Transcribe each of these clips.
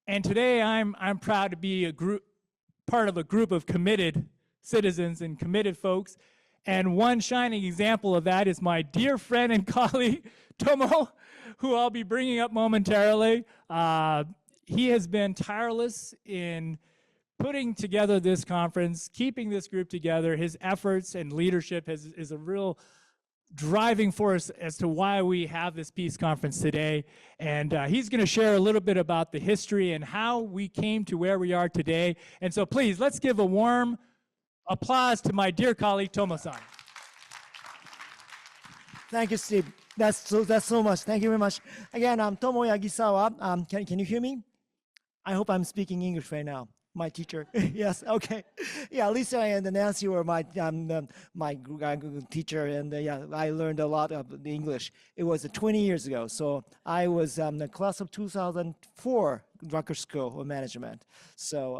And today I'm proud to be part of a group of committed citizens and committed folks. And one shining example of that is my dear friend and colleague, Tomo, who I'll be bringing up momentarily. He has been tireless in putting together this conference, keeping this group together. His efforts and leadership is a real driving force as to why we have this peace conference today. And he's going to share a little bit about the history and how we came to where we are today. And so please, let's give a warm applause to my dear colleague, Tomo-san. Thank you, Steve. That's so much. Thank you very much. Again, I'm Tomo Yagisawa. Can you hear me? I hope I'm speaking English right now. My teacher. Yes. Okay. Yeah. Lisa and Nancy were my teacher, and yeah, I learned a lot of the English. It was 20 years ago. So I was the class of 2004 Drucker School of Management. So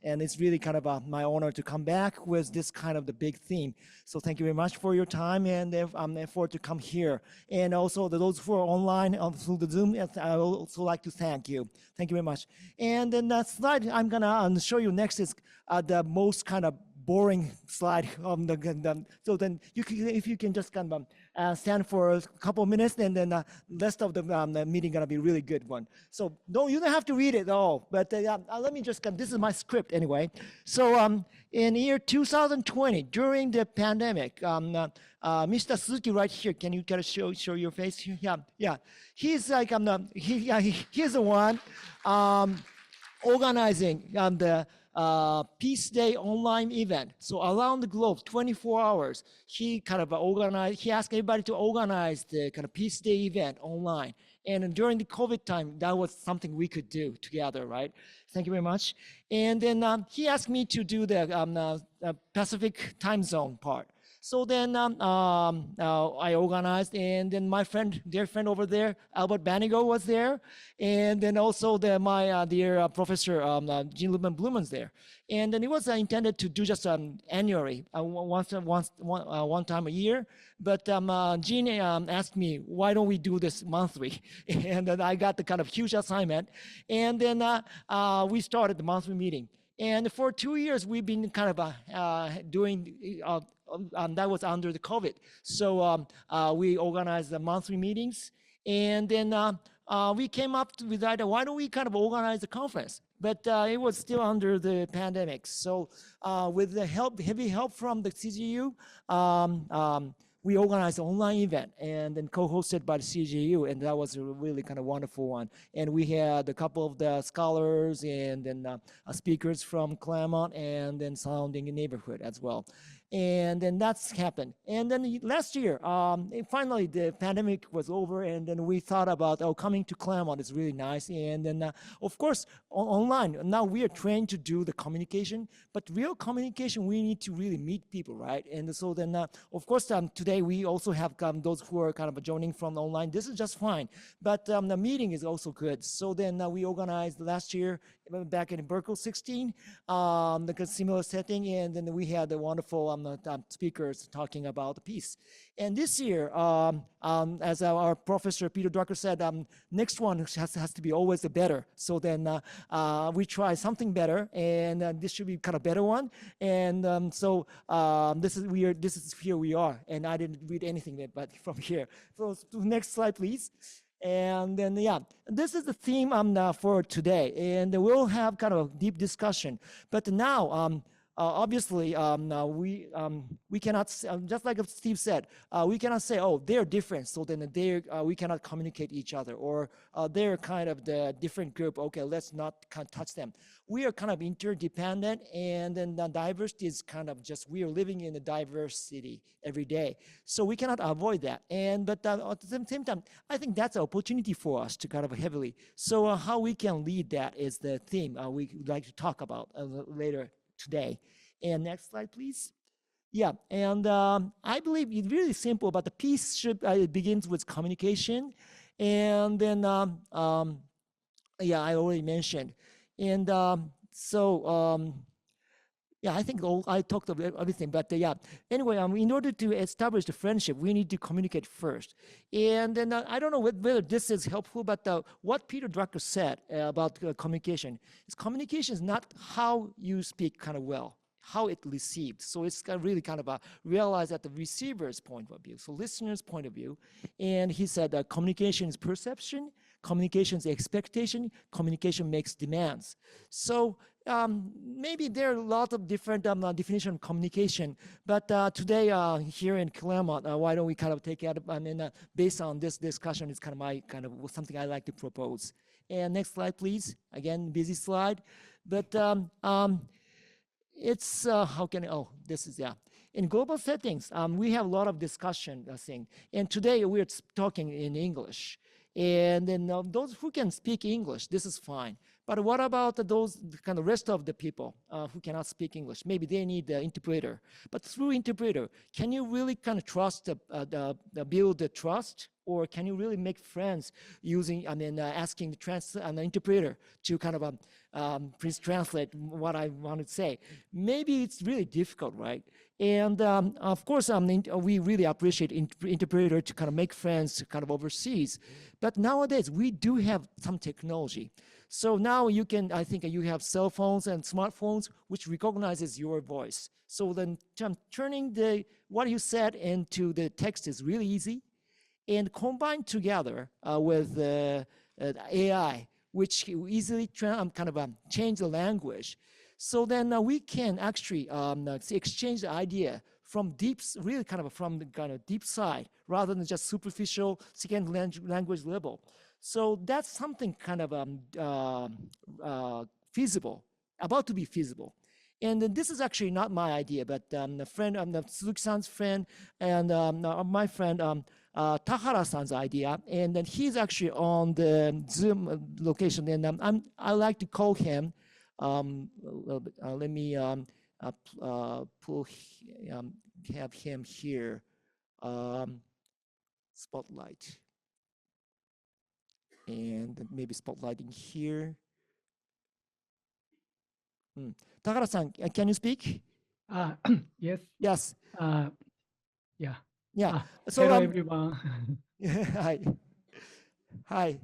and it's really kind of my honor to come back with this kind of the big theme. So thank you very much for your time and effort to come here. And also those who are online through the Zoom, I would also like to thank you. Thank you very much. And then that slide I'm gonna show you next is the most kind of boring slide. So then if you can just kind of stand for a couple of minutes, and then the rest of the meeting gonna be really good one. So you don't have to read it all, but let me just this is my script anyway. So in year 2020, during the pandemic, Mr. Suzuki right here, can you kind of show your face here? Yeah. He's like he's the one organizing the Peace Day online event. So around the globe, 24 hours, he kind of organized, he asked everybody to organize the kind of Peace Day event online. And during the COVID time, that was something we could do together, right? Thank you very much. And then he asked me to do the Pacific time zone part. So then I organized, and then my friend, dear friend over there, Albert Banigo was there, and then also my dear professor, Jean Lubman Blumen's there. And then it was intended to do just annually, one time a year. But Jean asked me, why don't we do this monthly? And then I got the kind of huge assignment. And then we started the monthly meeting. And for 2 years, we've been kind of doing that was under the COVID. So we organized the monthly meetings, and then we came up with the idea, why don't we kind of organize a conference? But it was still under the pandemic. So with the heavy help from the CGU, we organized an online event and then co-hosted by the CGU, and that was a really kind of wonderful one. And we had a couple of the scholars and then speakers from Claremont and then surrounding neighborhood as well. And then that's happened. And then last year, finally the pandemic was over, and then we thought about, coming to Claremont is really nice. And then, of course, online, now we are trained to do the communication, but real communication, we need to really meet people, right? And so then, of course, today we also have those who are kind of joining from online. This is just fine, but the meeting is also good. So then we organized last year, back in Berkeley 16, the similar setting, and then we had the wonderful speakers talking about peace. And this year, as our professor Peter Drucker said, next one has to be always the better. So then we try something better, and this should be kind of better one. And so this is here we are, and I didn't read anything but from here. So next slide, please. And then, yeah, this is the theme for today, and we'll have kind of a deep discussion. But now, obviously, we cannot, just like Steve said, we cannot say, oh, they're different, so then we cannot communicate each other, or they're kind of the different group, okay, let's not touch them. We are kind of interdependent, and then the diversity is kind of just, we are living in a diverse city every day. So we cannot avoid that. But at the same time, I think that's an opportunity for us to kind of heavily. So how we can lead that is the theme we would like to talk about later today. And next slide, please. Yeah, and I believe it's really simple, but the peace it begins with communication. And then, yeah, I already mentioned. And Yeah, I think I talked about everything, but yeah. Anyway, in order to establish the friendship, we need to communicate first. And then I don't know whether this is helpful, but what Peter Drucker said about communication is not how you speak kind of well, how it received. So it's really kind of realized at the receiver's point of view, so listener's point of view. And he said that communication is perception, communication is expectation, communication makes demands. So maybe there are a lot of different definition of communication, but today here in Claremont, why don't we kind of take it? I mean, based on this discussion, it's kind of my kind of something I like to propose. And next slide, please. Again, busy slide, but it's how can oh this is yeah. In global settings, we have a lot of discussion thing, and today we're talking in English. And then those who can speak English, this is fine. But what about those kind of rest of the people who cannot speak English? Maybe they need the interpreter. But through interpreter, can you really kind of trust, build the trust? Or can you really make friends using, asking the interpreter to kind of please translate what I want to say? Maybe it's really difficult, right? And of course, we really appreciate interpreter to kind of make friends kind of overseas. But nowadays, we do have some technology. So now you can, I think you have cell phones and smartphones which recognizes your voice. So then turning what you said into the text is really easy. And combined together with AI, which easily change the language. So then we can actually exchange the idea from really from the kind of deep side, rather than just superficial second language level. So that's something kind of feasible, about to be feasible. And this is actually not my idea, but a friend, Suzuki-san's friend, and my friend, Tahara-san's idea. And then he's actually on the Zoom location. And I like to call him, let me have him here, spotlight. And maybe spotlighting here. Tahara-san, can you speak? Yes. Yes. Yeah. Yeah. So hello, everyone. hi. Hi.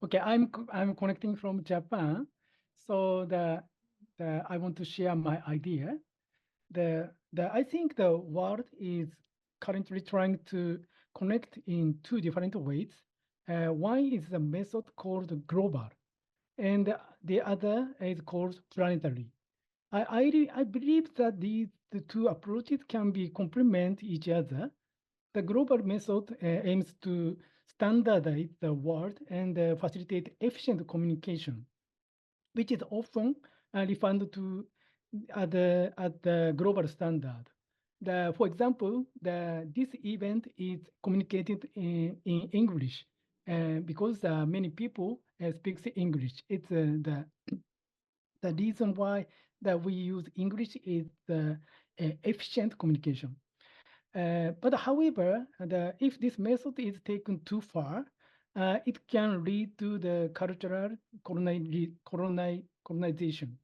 Okay, I'm connecting from Japan. So I want to share my idea. I think the world is currently trying to connect in two different ways. One is the method called global, and the other is called planetary. I believe that the two approaches can be complement each other. The global method aims to standardize the world and facilitate efficient communication, which is often referred to at the global standard. For example, this event is communicated in English because many people speak English. It's the reason why that we use English is the efficient communication. But however, if this method is taken too far, it can lead to the cultural colonization,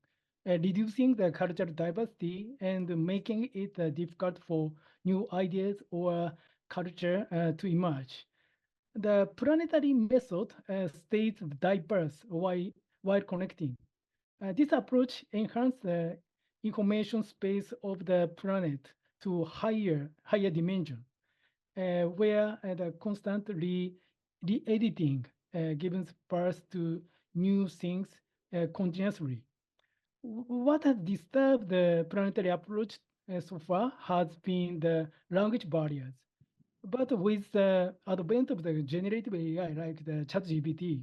reducing the cultural diversity and making it difficult for new ideas or culture to emerge. The planetary method stays diverse while connecting. This approach enhances the information space of the planet to higher dimension, where the constant re-editing gives birth to new things continuously. What has disturbed the planetary approach so far has been the language barriers. But with the advent of the generative AI like the ChatGPT,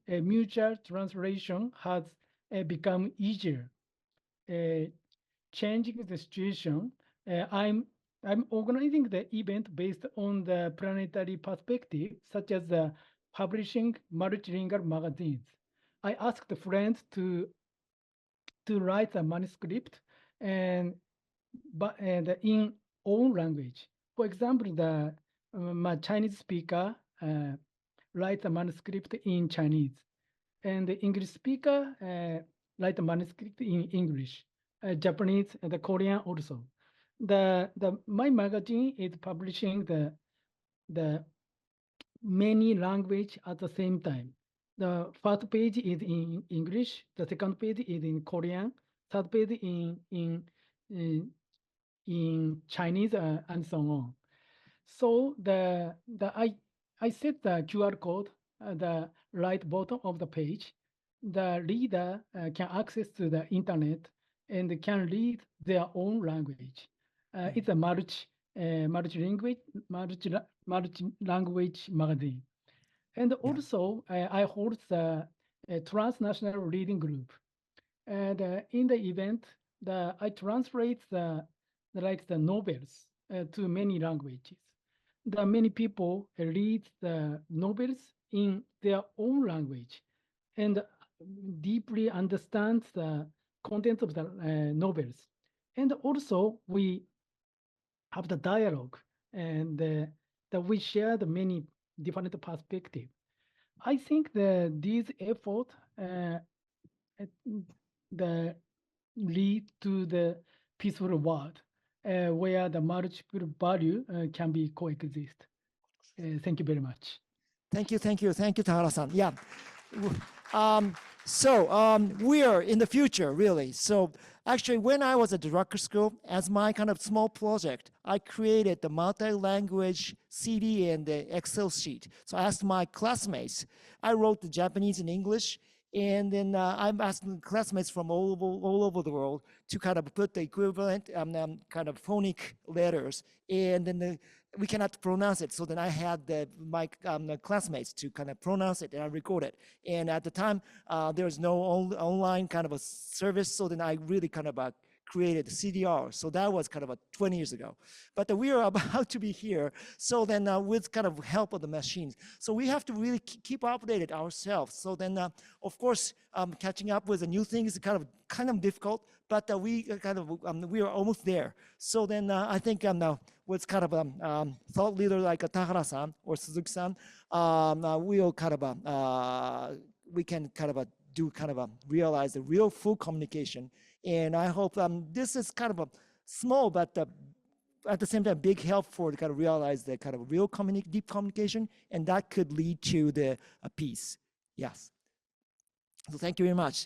mutual translation has become easier. Uh, Changing the situation, I'm organizing the event based on the planetary perspective, such as publishing multilingual magazines. I asked friends to write a manuscript and in own language. For example, my Chinese speaker writes a manuscript in Chinese, and the English speaker write a manuscript in English. Japanese, and the Korean also. The my magazine is publishing the many language at the same time. The first page is in English, the second page is in Korean, third page in Chinese, and so on. So I set the QR code at the right bottom of the page. The reader can access to the internet and can read their own language. It's a multi language magazine. And Yeah. also, I hold the transnational reading group. And in the event, I translate the novels to many languages. The many people read the novels in their own language and deeply understand the content of the novels. And also, we have the dialogue and that we share the many different perspectives. I think that these effort uh, the lead to the peaceful world where the multiple value can be coexist. Thank you very much. Thank you, Tahara-san. Yeah. We are in the future, really. So actually, when I was at the Rucker School, as my kind of small project, I created the multi-language CD and the Excel sheet. So I asked my classmates. I wrote the Japanese and English, and then I'm asking classmates from all over the world to kind of put the equivalent kind of phonic letters, and then we cannot pronounce it. So then I had my classmates to kind of pronounce it, and I record it. And at the time, there was no online kind of a service, so then I really kind of created CDR. So that was kind of 20 years ago. But we are about to be here. So then with kind of help of the machines. So we have to really keep updated ourselves. So then, of course, catching up with the new things is kind of difficult, but we are almost there. So then I think now with kind of thought leader like Tahara-san or Suzuki-san, we'll kind of we can kind of do kind of realize the real full communication. And I hope this is kind of a small, but at the same time, big help for to kind of realize the kind of real deep communication, and that could lead to the peace. Yes. So thank you very much.